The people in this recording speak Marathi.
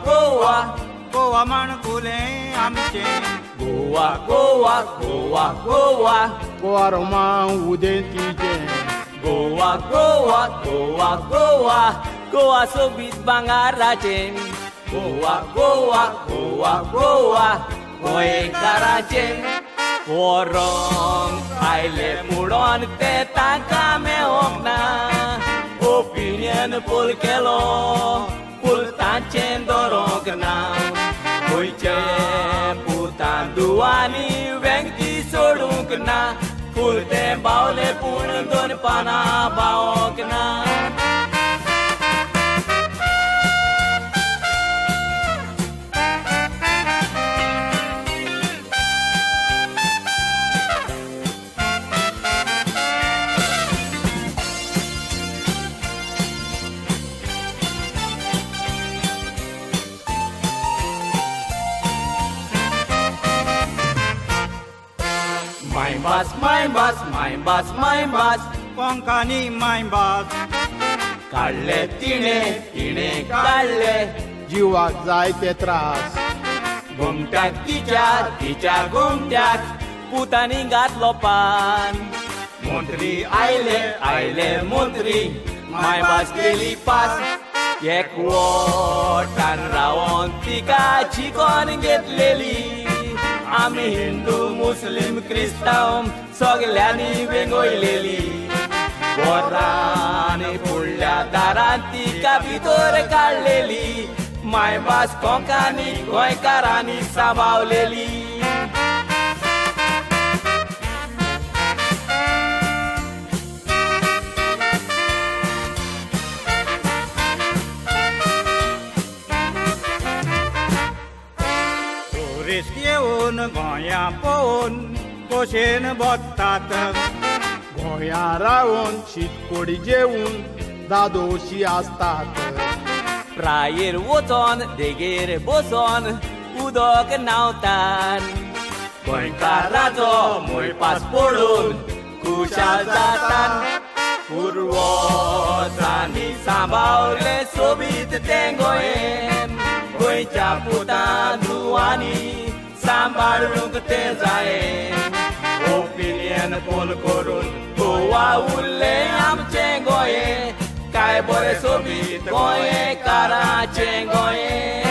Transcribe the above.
गोवा गोवा माणकुले आमचे गोवा गोवा गोवा गोवा गोवा रोमा उदेंतीचे गोवा गोवा गोवा गोवा गोवा सोबीत भांगाराचे गोवा गोवा गोवा गोवा गोंयकाराचे हो रंग आयले मुडोन ते तांकां मेळोंक ना ओपिनियन पोल केलो पूल तांचें दरोंक ना गोंयचे पुतांदुवांनी वेंगती सोडूंक ना फूल ते बावले पूण दोन पानां बावोंक ना मायबास कोंकानी मायबास काढले तिणे काढले जिवाक जाय ते त्रास घुमट्याक तिच्या घुमट्याक पुतांनी घातलो पान मंत्री आयले मंत्री मायभास केली पास एकवटान रावोन तिका चिकोन घेतलेली आमी हिंदू मुस्लिम क्रिस्तांव सगल्यांनी वेंगोयलेली वरांनी फुडल्या दारांत तिका भितर काडलेली मायभास कोंकानी गोंयकारांनी सांबाळलेली टुरिस्ट येवन गोंया पळोवन खोशेन बसतात गोंया रावून शीतकोडी जेवून दादोशी आसतात प्रायेर वचोन देगेर बसोन उदक न्हांवतात गोंयकाराचो मोयपास पडून खुशाल जातात पुर्वजांनी सांबाळले सोबीत तें गोंयेन गोंयच्या पुतांदुवांनी सांबाळूंक तें जायें ओपिनियन पोल करून गोवा उरलें आमचें गोंयें काय बरें सोबीत गोंयकाराचें गोंयें